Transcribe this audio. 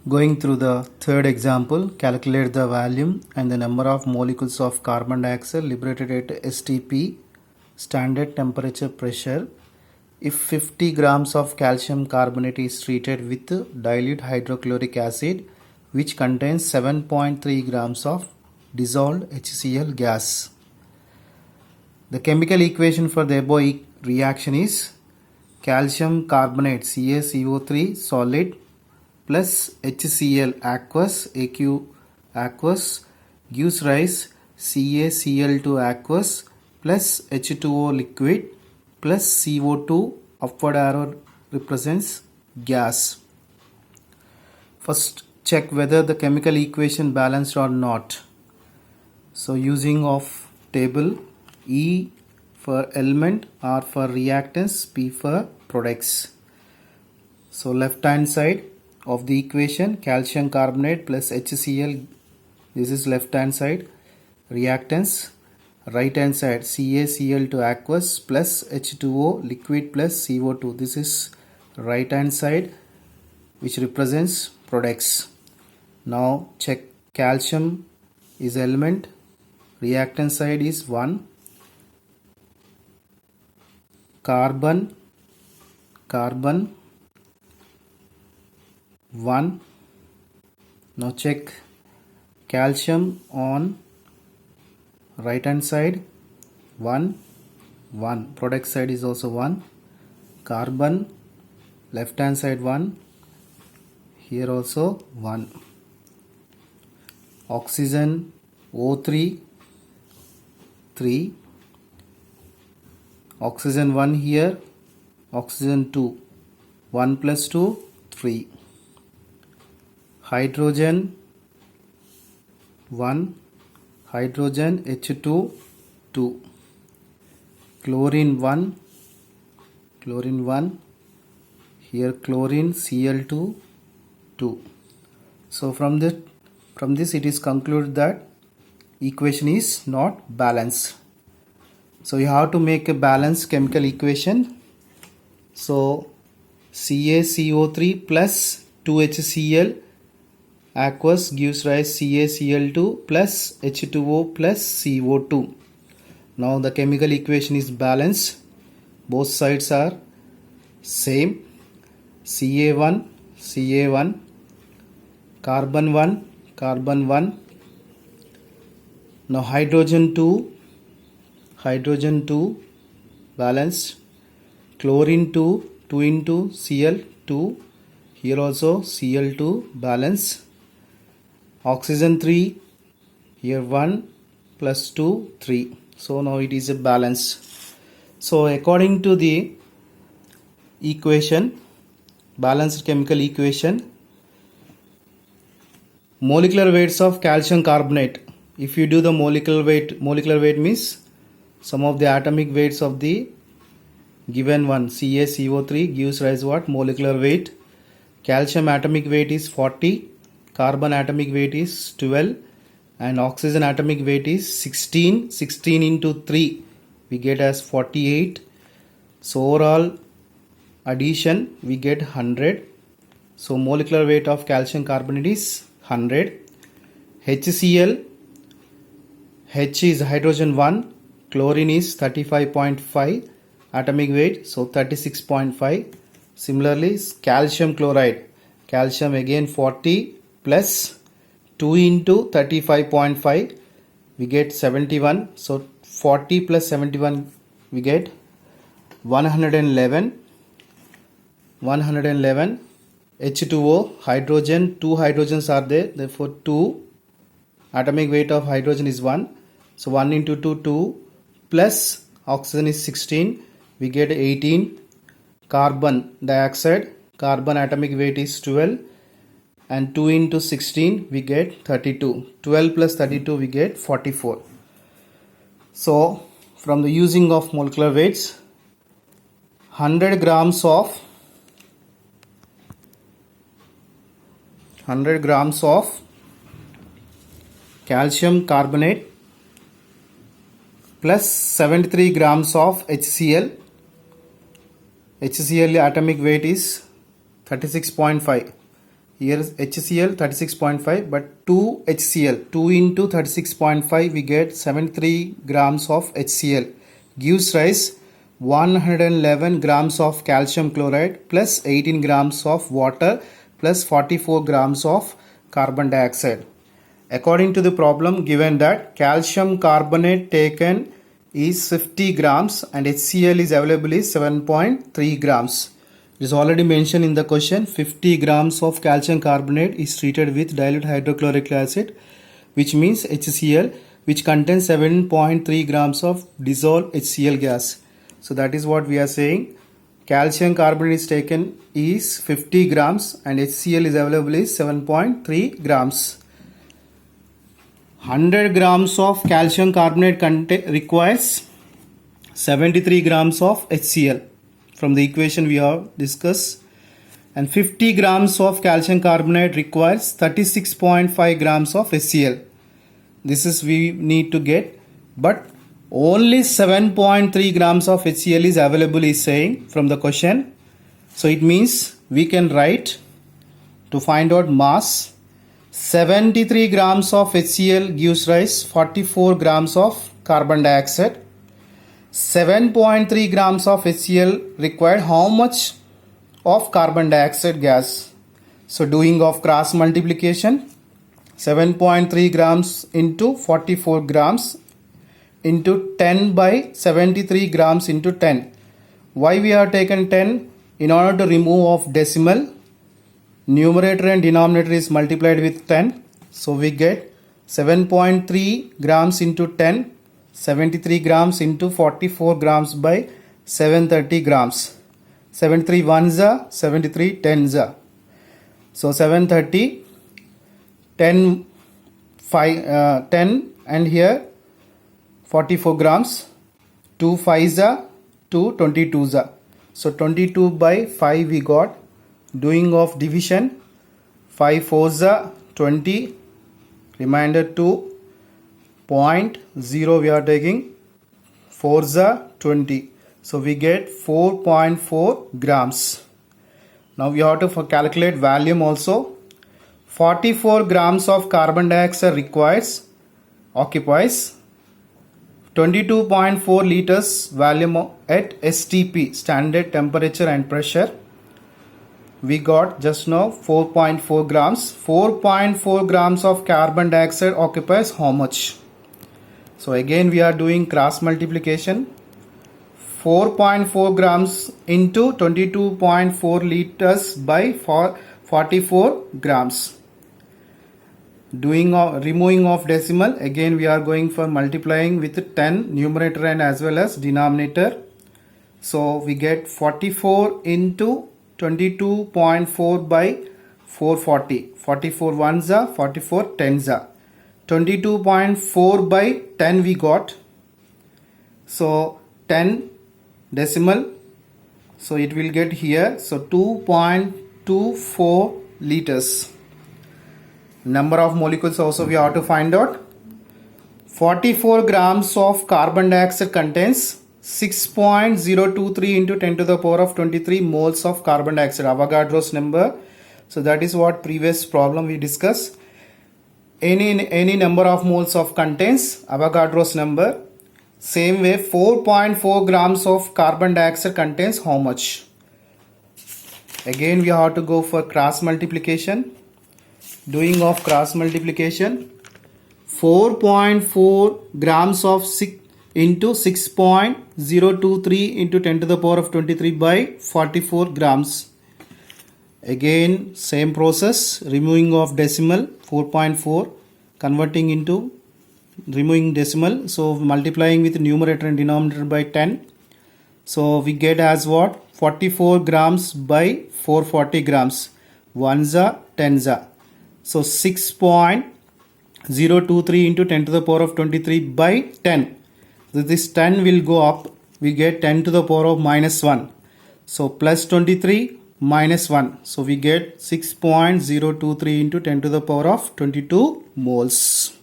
Going through the third example, calculate the volume and the number of molecules of carbon dioxide liberated at STP, standard temperature pressure, if 50 grams of calcium carbonate is treated with dilute hydrochloric acid, which contains 7.3 grams of dissolved HCl gas. The chemical equation for the above reaction is calcium carbonate CaCO3 solid plus HCl aqueous aqueous gives rise CaCl2 aqueous plus H2O liquid plus CO2 upward arrow represents gas. First check whether the chemical equation balanced or not. So using of table, E for element, R for reactants, P for products. So left hand side of the equation, calcium carbonate plus HCl, this is left hand side, reactants. Right hand side, CaCl2 aqueous plus H2O liquid plus CO2, this is right hand side, which represents products. Now check calcium is element, reactant side is 1, carbon 1. Now check calcium on right hand side 1, product side is also 1, carbon left hand side 1, here also 1, oxygen O3 3, oxygen 1 here, oxygen 2, 1 plus 2 3, hydrogen 1, hydrogen H2 2, chlorine 1, here chlorine Cl2 2. So from this it is concluded that equation is not balanced. So you have to make a balanced chemical equation. So CaCO3 plus 2HCl aqueous gives rise CaCl2 plus H2O plus CO2. Now the chemical equation is balanced. Both sides are same. Ca1, carbon 1. Now hydrogen 2 balanced. Chlorine 2 into Cl2, here also Cl2 balance. Oxygen 3, here 1 plus 2 3. So now it is a balance. So according to the equation, balanced chemical equation, molecular weights of calcium carbonate, if you do the molecular weight means sum of the atomic weights of the given one, CaCO3 gives rise what? Molecular weight. Calcium atomic weight is 40, carbon atomic weight is 12, and oxygen atomic weight is 16. 16 into 3 we get as 48. So overall addition we get 100. So molecular weight of calcium carbonate is 100. HCl, H is hydrogen 1, chlorine is 35.5 atomic weight, so 36.5. Similarly calcium chloride, calcium again 40 plus 2 into 35.5 we get 71. So 40 plus 71 we get 111. H2O, hydrogen, 2 hydrogens are there, therefore 2, atomic weight of hydrogen is 1, so 1 into 2 2, plus oxygen is 16, we get 18. Carbon dioxide, carbon atomic weight is 12, and 2 into 16 we get 32. 12 plus 32 we get 44. So from the using of molecular weights, 100 grams of calcium carbonate plus 73 grams of HCl. HCl atomic weight is 36.5. Here is HCl 36.5, but 2 HCl, 2 into 36.5, we get 73 grams of HCl, gives rise 111 grams of calcium chloride plus 18 grams of water plus 44 grams of carbon dioxide. According to the problem given that calcium carbonate taken is 50 grams and HCl is available is 7.3 grams. It is already mentioned in the question. 50 grams of calcium carbonate is treated with dilute hydrochloric acid, which means HCl, which contains 7.3 grams of dissolved HCl gas. So that is what we are saying. Calcium carbonate is taken is 50 grams and HCl is available is 7.3 grams. 100 grams of calcium carbonate requires 73 grams of HCl. From the equation we have discussed, and 50 grams of calcium carbonate requires 36.5 grams of HCl. This is we need to get, but only 7.3 grams of HCl is available is saying from the question. So it means we can write to find out mass. 73 grams of HCl gives rise 44 grams of carbon dioxide. 7.3 grams of HCl required how much of carbon dioxide gas? So doing of cross multiplication, 7.3 grams into 44 grams into 10 by 73 grams into 10. Why we have taken 10? In order to remove of decimal, numerator and denominator is multiplied with 10. So we get 7.3 grams into 10. 73 grams into 44 grams by 730 grams. 73 ones are 73 tens are. So 730 10 5 10 and here 44 grams. 2 5s are 2 22s are. So 22 by 5 we got. Doing of division, 5 4s are 20. Remainder 2. 0.0 we are taking, 4s are 20. So we get 4.4 grams. Now we have to calculate volume also. 44 grams of carbon dioxide occupies 22.4 liters volume at STP, standard temperature and pressure. We got just now 4.4 grams. 4.4 grams of carbon dioxide occupies how much? So again we are doing cross multiplication. 4.4 grams into 22.4 liters by 44 grams. Removing of decimal, again we are going for multiplying with 10 numerator and as well as denominator. So we get 44 into 22.4 by 440. 44 ones are 44 tens are. 22.4 by 10 we got. So 10 decimal. So it will get here. So 2.24 liters. Number of molecules also we have to find out. 44 grams of carbon dioxide contains 6.023 into 10 to the power of 23 moles of carbon dioxide, Avogadro's number. So that is what previous problem we discussed. Any number of moles of contains Avogadro's number. Same way 4.4 grams of carbon dioxide contains how much? Again we have to go for cross multiplication. Doing of cross multiplication, 4.4 grams of 6 into 6.023 into 10 to the power of 23 by 44 grams. Again same process, removing of decimal, 4.4 converting into removing decimal, so multiplying with numerator and denominator by 10. So we get as what? 44 grams by 440 grams. Ones are tens are. So 6.023 into 10 to the power of 23 by 10. So this 10 will go up. We get 10 to the power of minus 1. So plus 23 minus 1. So we get 6.023 into 10 to the power of 22 moles.